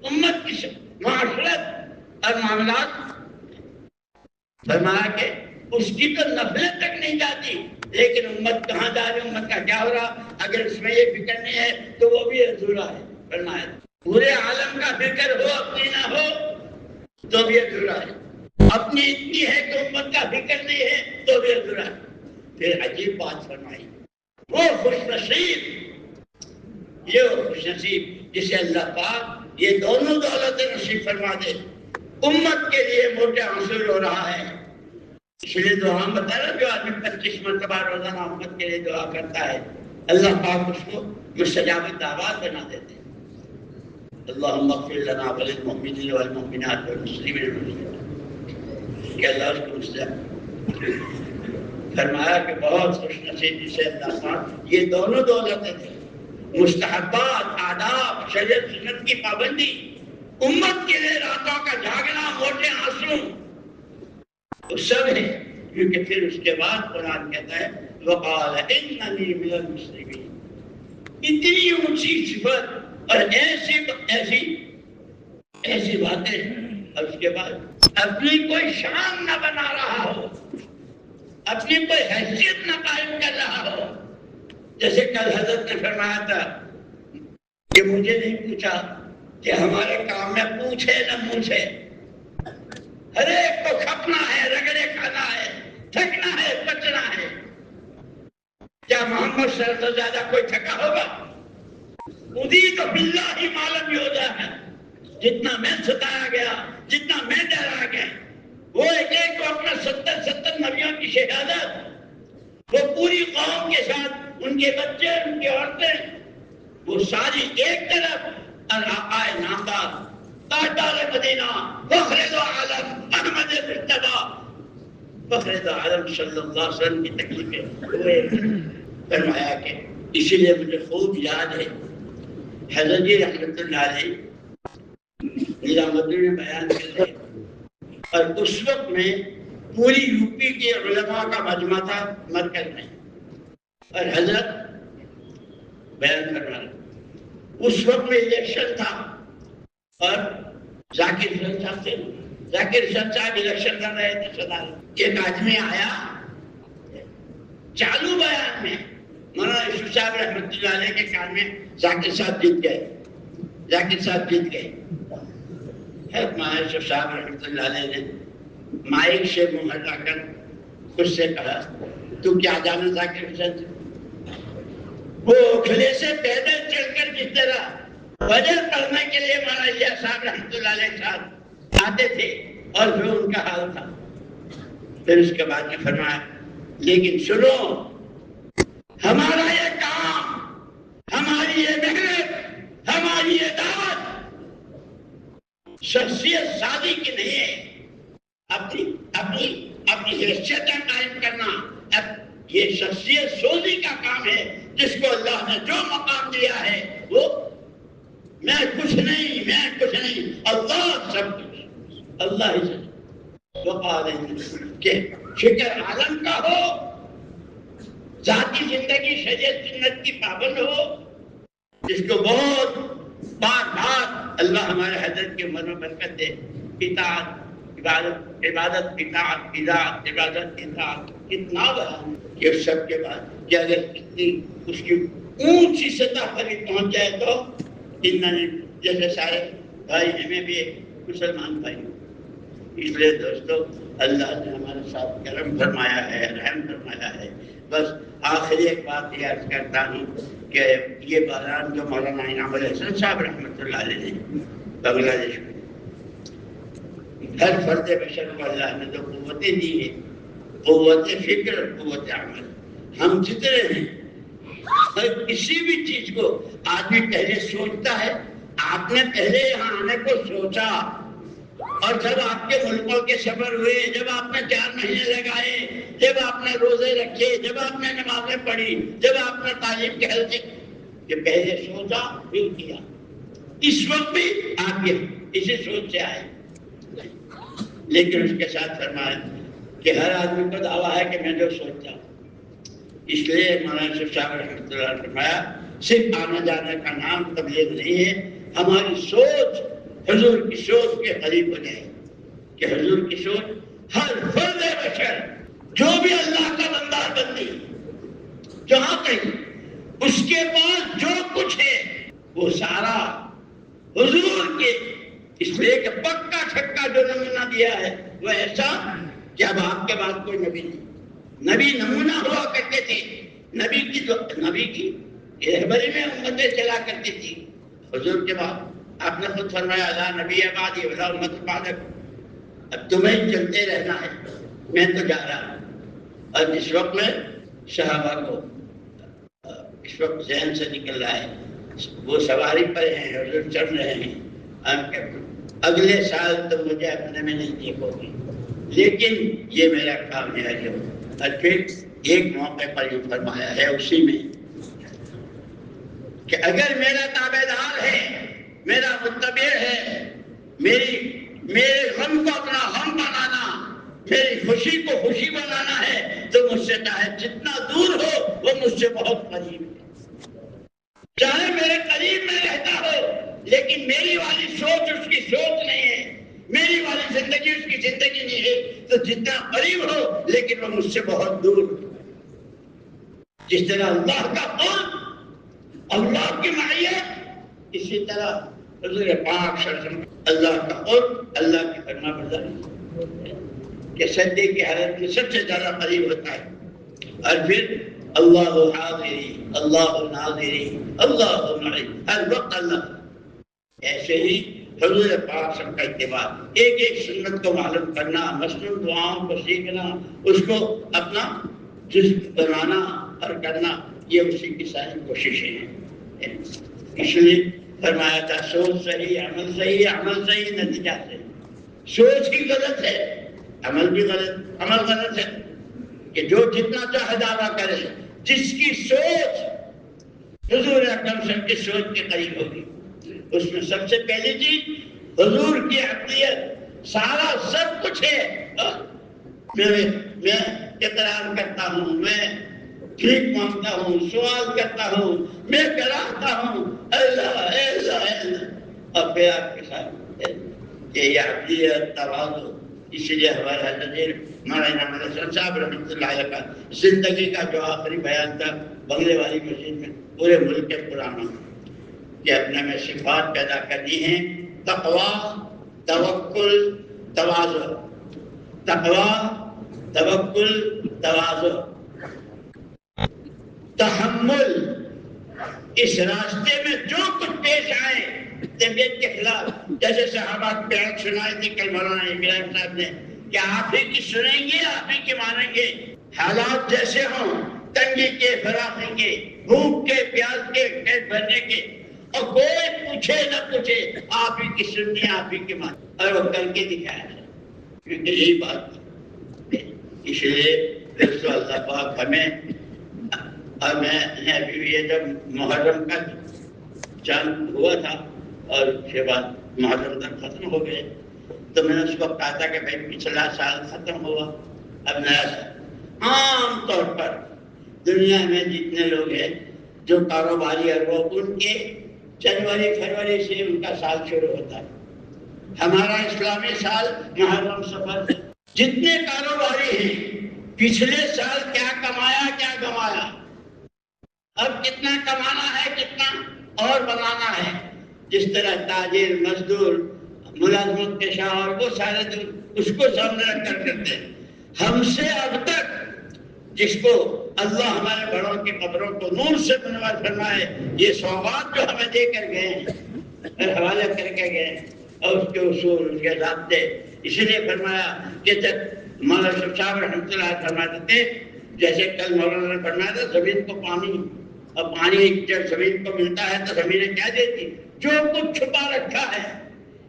امت کی معاشرت اور معاملات. فرمایا کہ اس کی تو نفلیں تک نہیں جاتی، لیکن امت کہاں جا رہی، امت کا کیا ہو رہا؟ اگر اس میں یہ فکر نہیں ہے تو وہ بھی ادھورا ہے. فرمایا پورے عالم کا فکر ہو، اپنی نہ ہو تو بھی ادھورا ہے. اپنی اتنی ہے کہ امت کا فکر نہیں ہے تو بھی ادھورا ہے. پھر عجیب بات فرمائی، وہ خوش نصیب، یہ خوش نصیب جسے اللہ پاک یہ دونوں دولتیں نصیب فرما دے. امت کے لیے موٹے حاصل ہو رہا ہے، اس لیے دعا بتا رہا، جو آدمی 25 مرتبہ روزانہ امت کے لیے دعا کرتا ہے اللہ پاک اس کو مستجاب دعوات بنا دیتے ہیں. اللہم اغفر لنا وللمؤمنین والمؤمنات والمسلمین والمسلمات، کہ اللہ اس کو مستجاب. فرمایا کہ بہت خوش نصیب جسے اللہ پاک یہ دونوں دولتیں تھے، مستحبات، آداب، شریعت سنت کی پابندی، امت کے لیے راتوں کا جاگنا، موٹے آنسو، وہ سب ہے. کیونکہ پھر اس کے بعد قرآن کہتا ہے وقال اننی من المسلمین. اتنی اونچی صفت اور ایسی باتیں، اور اس کے بعد اپنی کوئی شان نہ بنا رہا ہو، اپنی کوئی حیثیت نہ قائم کر رہا ہو. جیسے کل حضرت نے فرمایا تھا کہ مجھے نہیں پوچھا کہ ہمارے کام میں پوچھے نہ پوچھے، ہر ایک کو کھپنا ہے، رگڑے کھانا ہے، تھکنا ہے، بچنا ہے. کیا محمد صلی اللہ علیہ وسلم سے زیادہ کوئی تھکا ہوگا؟ اُدیت باللہ ما لم یؤذ. جتنا میں ستایا گیا، جتنا میں ڈرایا گیا، وہ ایک کو اپنا 70 نبیوں کی شہادت، وہ پوری قوم کے ساتھ ان کے بچے، ان کی عورتیں، وہ ساری ایک طرف، اور آقا نامدار تاجدار مدینہ فخر دو عالم احمد مجتبیٰ، فخر دو عالم صلی اللہ علیہ وسلم کی تکلیفیں ہوئے. فرمایا کہ اسی لیے مجھے خوب یاد ہے حضرت جی رحمت اللہ علیہ نظام الدین میں بیان کرتے ہیں، اور اس وقت میں پوری یو پی کے علماء کا مجمع تھا مرکز میں، اور حضرت بیان کرنا رہا. اس وقت میں الیکشن تھا اور ذاکر حسین صاحب تھے، ذاکر حسین صاحب الیکشن کر رہے تھے صدارت. ایک آدمی آیا چالو بیان میں، مولانا یوسف صاحب رحمۃ اللہ علیہ کے کان میں ذاکر صاحب جیت گئے، ذاکر صاحب جیت گئے. مولانا یوسف صاحب رحمۃ اللہ علیہ نے مائک سے منہ ہٹا کر اس سے کہا تو کیا جانا ذاکر حسین سے؟ وہ کھلے سے پیدل چل کر جس طرح فجر پڑھنے کے لیے مولانا صاحب رحمۃ اللہ علیہ صاحب آتے تھے اور پھر ان کا حال تھا. پھر اس کے بعد میں فرمایا لیکن سنو، ہمارا یہ کام، ہماری یہ محنت، ہماری یہ دعوت شخصیت سازی کی نہیں ہے، اپنی حیثیتیں قائم کرنا، یہ شخصیت سوزی کا کام ہے. جس کو اللہ نے جو مقام دیا ہے وہ میں کچھ نہیں، اللہ سب کچھ، اللہ ہی سب. کہ فکر عالم کا ہو، ذاتی زندگی شریعت سنت کی پابند ہو، جس کو بہت بار بار اللہ ہمارے حضرت کے من و برکت دے، اطاعت عبادت، عبادت اطاعت، اطاعت عبادت اطاعت، اتنا بیان کہ اس سب کے بعد کہ اگر اتنی اس کی اونچی سطح پر بھی پہنچ جائے تو جیسے سارے بھائی ہمیں بھی مسلمان بھائی. اس لیے دوستو اللہ نے ہمارے ساتھ کرم فرمایا ہے، رحم فرمایا ہے. بس آخری ایک بات یہ عرض کرتا ہوں کہ یہ بحران جو مولانا انعام الحسن صاحب رحمۃ اللہ علیہ نے بنگلہ دیش میں ہر فرد بشر کو اللہ نے جو قوتیں دی ہیں، قوت فکر، قوت عمل، ہم جتنے ہیں کسی بھی چیز کو آدمی پہلے سوچتا ہے. آپ نے پہلے یہاں آنے کو سوچا، اور جب آپ کے ملکوں کے سفر ہوئے، جب آپ نے 4 مہینے لگائے، جب آپ نے روزے رکھے، جب آپ نے نمازیں پڑھی، جب آپ نے تعلیم کے حلقے کہ پہلے سوچا پھر کیا. اس وقت بھی آپ کے اسی سوچ سے آئے، لیکن اس کے ساتھ فرمایا کہ ہر آدمی کو دعویٰ ہے کہ میں جو سوچتا. اس لیے مولانا صاحب رحمۃ اللہ نے فرمایا صرف آنے جانے کا نام تبلیغ نہیں ہے، ہماری سوچ حضور کی سوچ کے قریب ہو جائے کہ حضور کی سوچ ہر فرد بشر جو بھی اللہ کا بندہ بندی جہاں کہیں اس کے پاس جو کچھ ہے وہ سارا حضور کے. اس لیے کہ پکا چھکا جو نمونہ دیا ہے وہ ایسا کہ اب آپ کے بعد کوئی نبی نہیں. نبی نمونہ ہوا کرتے تھے، نبی کی رہبری میں امتیں چلا کرتی تھی. حضور کے بعد آپ نے خود فرمایا لا نبی بعدی ولا امت بعدک، اب تمہیں چلتے رہنا ہے، میں تو جا رہا ہوں. اور جس وقت میں صحابہ کو اس وقت ذہن سے نکل رہا ہے، وہ سواری پر ہیں، حضور چڑھ رہے ہیں، اگلے سال تو مجھے اپنے میں نہیں دیکھو گے، لیکن یہ میرا کام ہے جو. اور پھر ایک موقع پر یہ فرمایا ہے اسی میں کہ اگر میرا تابع دار ہے، میرا متبع ہے، میرے غم کو اپنا غم بنانا، میری خوشی کو خوشی بنانا ہے، تو مجھ سے چاہے جتنا دور ہو وہ مجھ سے بہت قریب ہے. چاہے میرے قریب میں رہتا ہو لیکن میری والی سوچ اس کی سوچ نہیں ہے، میری والی زندگی اس کی زندگی نہیں ہے، تو جتنا قریب ہو لیکن وہ مجھ سے بہت دور. جس طرح اللہ کا قرب، اللہ کی معیت، اسی طرح حضور پاک صلی اللہ علیہ وسلم اللہ کا قرب، اللہ کی فرما برداری کہ سجدے کی حالت میں سب سے زیادہ قریب ہوتا ہے. اور پھر اللہ حاضری، اللہ ناظری، اللہ معی، ہر وقت اللہ. ایسے ہی حضور پاک صلی اللہ علیہ وسلم کا اتباع، ایک ایک سنت کو معلوم کرنا، مسنون دعاؤں کو سیکھنا، اس کو اپنا جزو بنانا اور کرنا، یہ اسی کی ساری کوششیں ہیں. اس لیے فرمایا تھا سوچ صحیح، عمل صحیح، عمل صحیح، نتیجہ صحیح. سوچ کی غلط ہے، عمل بھی غلط، عمل غلط ہے کہ جو جتنا چاہے دعویٰ کرے، جس کی سوچ حضور اکرم صلی اللہ علیہ وسلم کی سوچ کے قریب ہوگی، اس میں سب سے پہلی چیز حضور کی عقلیت، سارا سب کچھ ہے. میں اقرار کرتا ہوں، میں ٹھیک مانگتا ہوں، سوال کرتا ہوں، میں کراتا ہوں، اللہ اللہ اللہ. اور پھر آپ کے ساتھ کہ یہ عقلیت تواضع. اسی لیے ہمارا حضرت مولانا حسن صاحب رحمۃ اللہ علیہ کا زندگی کا جو آخری بیان تھا بنگلے والی مسجد میں پورے ملک کے پرانا کہ اپنے میں صفات پیدا کرنی ہیں: تقویٰ، توکل، تواضع. تقویٰ، توکل، تواضع، تحمل. اس راستے میں جو کچھ پیش آئے طبیعت کے خلاف، جیسے صحابہ کی بیعت سنائی تھی کل مولانا ابراہیم صاحب نے کہ آپ ہی کی سنیں گے، آپ ہی کی مانیں گے. حالات جیسے ہوں، تنگی کے، فراخی کے، بھوک کے، پیاس کے، پیٹ بھرنے کے، اور کوئی پوچھے نہ پوچھے، آپ ہی کی سننی، آپ ہی کی مانیں. اور وہ کر کے دکھایا ہے، کیونکہ یہی بات ہے. اس لیے دوستو اللہ پاک ہمیں، اور میں نے ابھی یہ جب محرم کا چاند ہوا تھا اور اس کے بعد محرم تک ختم ہو گئے، تو میں نے اس کو کہا تھا کہ بھائی پچھلا سال ختم ہوا، اب نیا سال عام طور پر دنیا میں جتنے لوگ ہیں جو کاروباری ہے وہ ان کے جنوری فروری سے ان کا سال شروع ہوتا ہے. ہمارا اسلامی سال محرم صفر سے. جتنے کاروباری ہیں پچھلے سال کیا کمایا کیا گمایا، اب کتنا کمانا ہے کتنا اور بنانا ہے. جس طرح تاجر مزدور ملازمت پیشہ اور وہ سارے اس کو سامنے رکھ کر کرتے ہیں. ہم سے اب تک جس کو اللہ ہمارے بڑوں کی قبروں کو نور سے منور فرمائے، یہ سوغات جو ہمیں دے کر گئے ہیں حوالے کر کے گئے ہیں اور اس کے اصول اس کے ضابطے، اسی لیے فرمایا کہ جب مولانا صاحب رحمۃ اللہ فرماتے تھے، جیسے کل مولانا نے فرمایا تھا زمین کو پانی، اور پانی جب زمین کو ملتا ہے تو زمینیں کیا دیتی؟ جو کچھ چھپا رکھا ہے،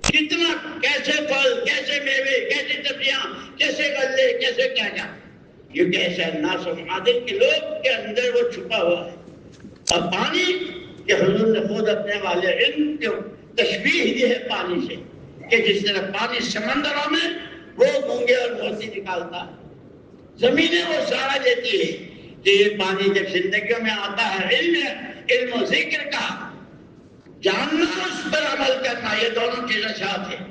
کتنا کیسے پھل کیسے میوے کیسے سبزیاں کیسے غلے کیسے کیا کیا، یہ کیسے الناس و معادن کے لوگ کے اندر وہ چھپا ہوا ہے. اور پانی کہ حضور نے خود اپنے والے علم کو تشبیہ دی ہے پانی سے، کہ جس طرح پانی سمندروں میں وہ مونگے اور موتی نکالتا ہے، زمینیں وہ سارا دیتی ہے. کہ یہ پانی جب زندگیوں میں آتا ہے، علم و ذکر کا جاننا اس پر عمل کرنا، یہ دونوں چیزیں ساتھ ہیں،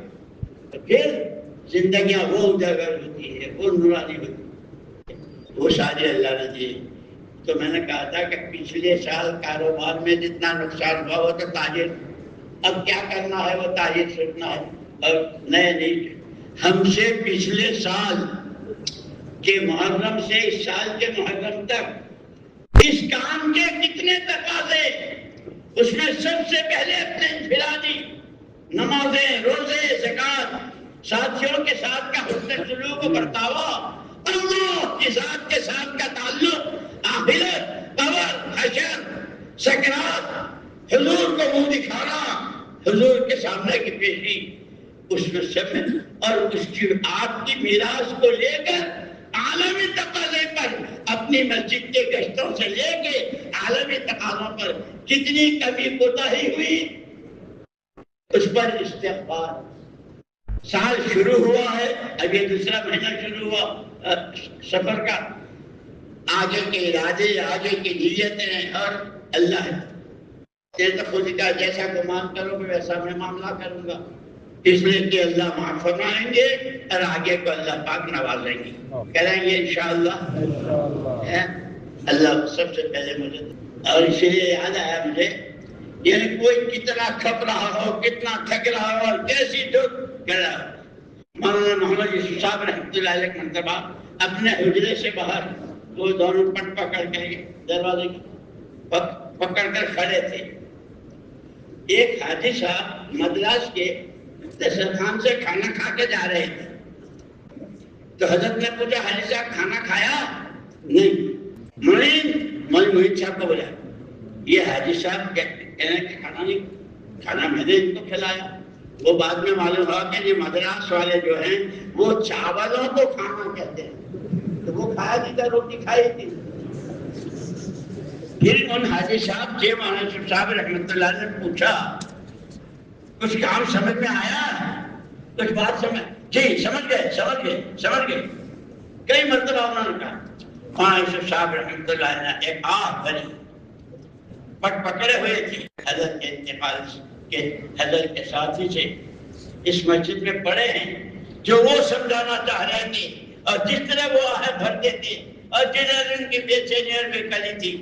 تو پھر زندگیاں وہ اجاگر ہوتی ہے، وہ نورانی ہوتی ہے، وہ سارے اللہ نے دی. تو میں نے کہا تھا کہ پچھلے سال کاروبار میں جتنا نقصان ہوا وہ تو تاجر، اب کیا کرنا ہے وہ تاجر سوچنا ہے. اور نئے نہیں، ہم سے پچھلے سال کے محرم سے اس سال کے محرم تک اس کام کے کتنے تقاضے، اس میں سب سے پہلے اپنے انفرادی نمازیں روزے زکات، ساتھیوں کے ساتھ کا حسن سلوک و برتاوا، اللہ کی ذات کے ساتھ کا تعلق، آخرت قبر حشر سکرات، حضور کو منہ دکھانا، حضور کے سامنے کی پیشی، اس میں سب میں، اور اس کی آپ کی میراث کو لے کر عالمی تقاضے پر اپنی مسجد کے گشتوں سے لے کے عالمی تقاضوں پر کتنی کمی کوتاہی ہوئی، اس پر استغفار. سال شروع ہوا ہے، اب یہ دوسرا مہینہ شروع ہوا سفر کا، آگے کے ارادے آگے کی نیتیں اور اللہ ہے تو خود کا جیسا گمان کرو گے ویسا میں معاملہ کروں گا، اس لیے کہ اللہ معاف فرمائیں گے اور آگے کو اللہ پاک نوازیں گے، کریں گے انشاءاللہ. اللہ سب سے پہلے مجھے، اور اسی لیے یاد آیا مجھے، یعنی کوئی کتنا کھپ رہا ہو کتنا تھک رہا ہو اور کیسی دکھ کر رہا ہو، مولانا محمد یوسف صاحب رحمۃ اللہ علیہ ایک مرتبہ اپنے حجرے سے باہر وہ دونوں پٹ پکڑ کر دروازے پکڑ کر کھڑے تھے. ایک حاجی صاحب مدراس کے دسترخوان سے کھانا کھا کے جا رہے تھے، تو حضرت نے پوچھا حاجی صاحب کھانا کھایا؟ نہیں. معین صاحب کو بولا یہ حاجی صاحب کہنے کہ کھانا نہیں، کھانا میں نے ان کو کھلایا. وہ بعد میں معلوم ہوا کہ یہ مدراس والے جو ہیں وہ چاولوں کو کھانا کہتے ہیں، تو وہ کھایا نہیں تھا، روٹی کھائی تھی. پھر ان حاجی صاحب سے مولانا صاحب رحمۃ اللہ نے پوچھا کچھ کام سمجھ میں آیا، کچھ بات سمجھ؟ جی سمجھ گئے. کئی مرتبہ انہوں نے کہا. مولانا صاحب رحمۃ اللہ نے ایک آہ بھری، پٹ پکڑے ہوئے تھے حضرت کے انتقال کے، حضرت کے ساتھی سے اس مسجد میں پڑے ہیں جو وہ سمجھانا چاہ رہے تھے، اور جس طرح وہ آہ بھرتے تھے اور جس طرح ان کی بے چینی اور بے کلی تھی،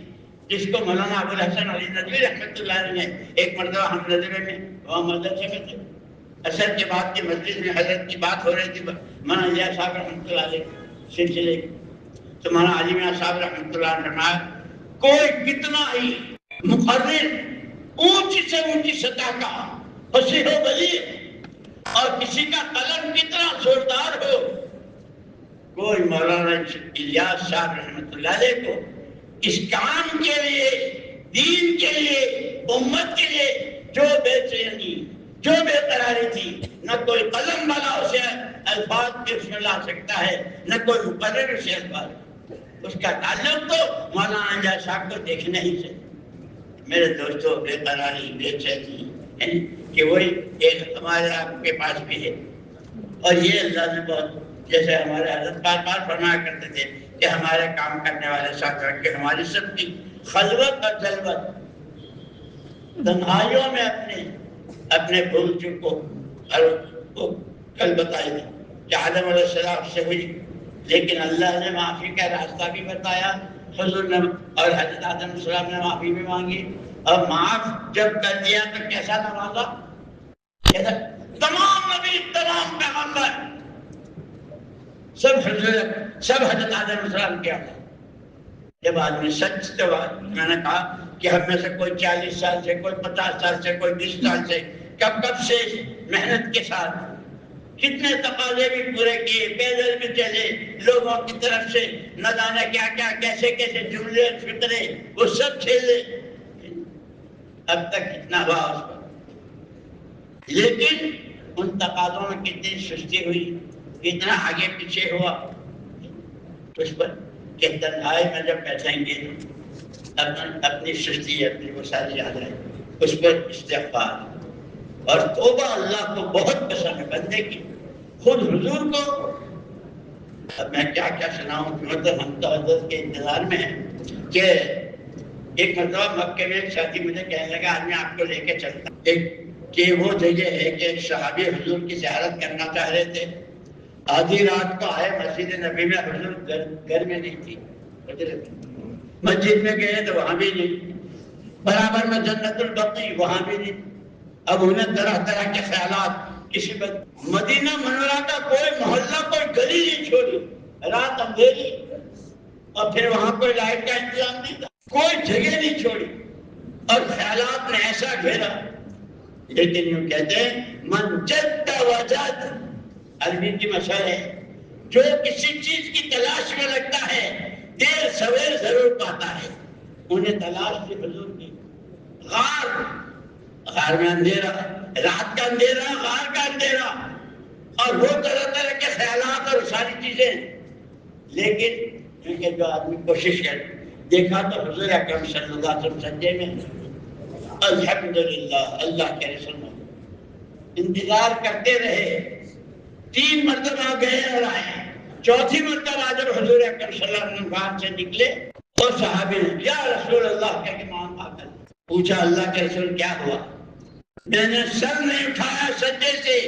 جس کو مولانا ابو الحسن علی ندوی رحمۃ اللہ علیہ نے ایک مرتبہ ہم نظرے میں وہاں مدرسے میں تھے، اثر کے بعد کی مسجد میں حضرت کی بات ہو رہی تھی مولانا علیہ صاحب رحمۃ اللہ علیہ سلسلے کی، تو مولانا علی میاں صاحب رحمۃ اللہ نے فرمایا کوئی کتنا ہی مقرر اونچی سے اونچی سطح کا فصیح و بلیغ اور کسی کا قلم کتنا زوردار ہو، کوئی مولانا الیاس صاحب رحمۃ اللہ علیہ کو اس کام کے لیے، دین کے لیے، امت کے لیے جو بے چینی جو بے قراری تھی، نہ کوئی قلم والا اسے الفاظ کے اس میں لا سکتا ہے، نہ کوئی مقرر اسے الفاظ. اس کا تعلق تو مولانا الیاس صاحب کو دیکھنے ہی سے. میرے دوستوں بے قراری بے چینی کہ وہی ایک ہمارے آپ کے پاس بھی ہے، اور یہ اللہ نے بہت جیسے ہمارے حضرت بار بار فرمایا کرتے تھے کہ ہمارے کام کرنے والے ساتھ رکھ کے ہماری سب کی خلوت اور جلوت تنہائیوں میں اپنے بھول چوک کو کل بتائی تھی کہ آدم علیہ السلام سے ہوئی، لیکن اللہ نے معافی کا راستہ بھی بتایا، حضور نے اور حضرت آدم علیہ السلام نے معافی بھی مانگی، اور معاف جب کر دیا تو کیسا نوازا، تمام نبی تمام پیغمبر سب حضرت آدم علیہ السلام کے آگے۔ جب آدمی سچ تو میں نے کہا کہ ہم میں سے کوئی 40 سال سے، کوئی 50 سال سے، کوئی 20 سال سے کب سے محنت کے ساتھ کتنے تقاضے بھی پورے کیے، پیدل بھی چلے، لوگوں کی طرف سے نہ جانے کیا کیا کیسے کیسے جملے فکرے وہ سب کھیلے، اب تک کتنا ہوا اس پر، لیکن ان تقاضوں میں کتنی سستی ہوئی، کتنا آگے پیچھے ہوا اس پر کہ تنہائی میں جب بیٹھیں گے اپنی سستی اپنی وہ ساری یاد ہے، اس پر استغفار اور توبہ اللہ کو بہت پسند ہے بندے کی، خود حضور کو۔ اب میں کیا کیا سناؤں، مطلب ہم تو حضرت کے انتظار میں ہیں کہ ایک مرتبہ مکے میں ایک ساتھی مجھے کہنے لگا آدمی آپ کو لے کے چلتا کہ وہ جگہ ہے کہ ایک صحابی حضور کی زیارت کرنا چاہ رہے تھے، آدھی رات کو آئے مسجد نبی میں، حضور گھر میں نہیں تھی، مسجد میں گئے تو وہاں بھی نہیں، برابر میں جنت البقیع وہاں بھی نہیں۔ اب انہیں طرح طرح کے خیالات، کسی مدینہ منورہ کا کوئی محلہ کوئی گلی نہیں چھوڑی، رات اندھیری اور پھر وہاں کوئی لائٹ کا انتظام نہیں تھا، کوئی جگہ نہیں چھوڑی، اور خیالات نے ایسا گھیرا۔ لیکن یوں کہتے ہیں من جد وجد، عربی کی مثل ہے، جو کسی چیز کی تلاش میں لگتا ہے دیر سویر ضرور پاتا ہے۔ انہیں تلاش تھی حضور کی، غار میں اندھیرا، رات کا اندھیرا، غار کا اندھیرا، اور وہ طرح طرح کے خیالات اور ساری چیزیں، لیکن کیونکہ جو آدمی کوشش کر دیکھا تو حضور اکرم صلی اللہ علیہ وسلم سجدے میں، الحمدللہ اللہ کے رسول انتظار کرتے رہے، 3 مرتبہ گئے اور آئے، چوتھی مرتبہ جب حضور اکرم صلی اللہ علیہ وسلم غار سے نکلے اور صحابی نے یا رسول اللہ کہہ کے مان آ کر پوچھا اللہ کے رسول کیا ہوا؟ میں نے سر نہیں اٹھایا سجدے سے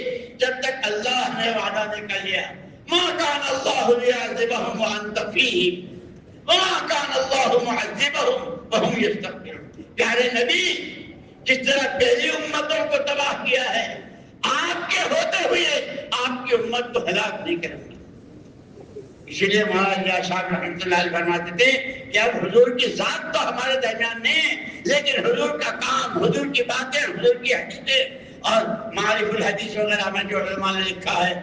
جب تک اللہ نے وعدہ نہیں کر لیا، ما کان اللہ لیعذبہم وانت فیہم وما کان اللہ معذبہم وہم یستغفرون۔ پیارے نبی، جس طرح پہلی امتوں کو تباہ کیا ہے، آپ کے ہوتے ہوئے آپ کی امت کو ہلاک نہیں کریں گے۔ اسی لیے مولانا صاحب رحمۃ اللہ علیہ فرماتے تھے کہ اب حضور کی ذات تو ہمارے درمیان نہیں ہے، لیکن حضور کا کام، حضور کی باتیں، حضور کی حدیثیں اور معارف الحدیث وغیرہ میں جو علماء نے لکھا ہے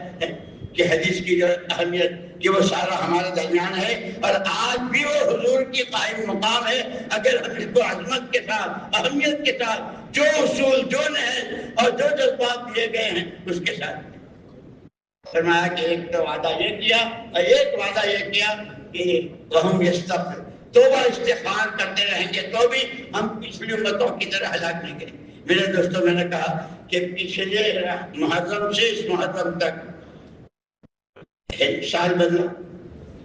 کہ حدیث کی جو اہمیت کہ وہ سارا ہمارے درمیان ہے، اور آج بھی وہ حضور کی قائم مقام ہے اگر ہم اس کو عظمت کے ساتھ، اہمیت کے ساتھ، جو اصول، جو نہج اور جو جذبات دیے گئے ہیں اس کے ساتھ فرمایا کہ ایک تو وعدہ یہ کیا اور ایک وعدہ یہ کیا کہ وہم یستغفر، توبہ استغفار کرتے رہیں گے تو بھی ہم پچھلی امتوں کی طرح ہلاک نہیں کریں گے۔ میرے دوستوں، میں نے کہا کہ پچھلے محرم سے اس محرم تک سال بدلا،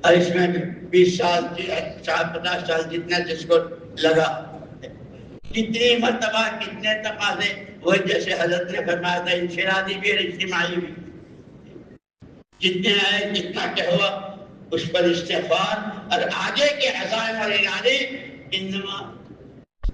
اور اس میں 20 سال 50 سال جتنا جس کو لگا، کتنی مرتبہ کتنے تقاضے، وہ جیسے حضرت نے فرمایا تھا انفرادی بھی اور اجتماعی بھی، جتنے آئے جتنا کیا ہوا اس پر استغفار، اور آگے کے عزائم اور ارادے انما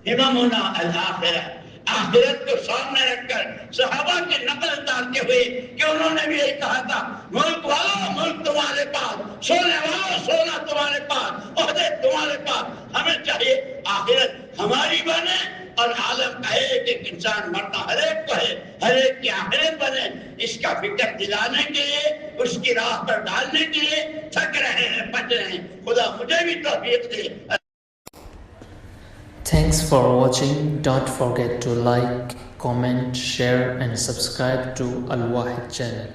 ہممنا الآخرہ، آخرت کو سامنے رکھ کر صحابہ کی نقل اتارتے ہوئے کہ انہوں نے بھی یہی کہا تھا ملک والوں ملک تمہارے پاس، سونے والوں سونا تمہارے پاس، عہدے تمہارے پاس، ہمیں چاہیے آخرت ہماری بنے اور عالم کا ایک ایک انسان مرنا ہر ایک کو ہے، ہر ایک کی آخرت بنے، اس کا فکر دلانے کے لیے، اس کی راہ پر ڈالنے کے لیے تھک رہے ہیں، بچ رہے ہیں۔ خدا مجھے بھی توفیق دے۔ Thanks for watching. Don't forget to like, comment, share and subscribe to Al Wahid channel.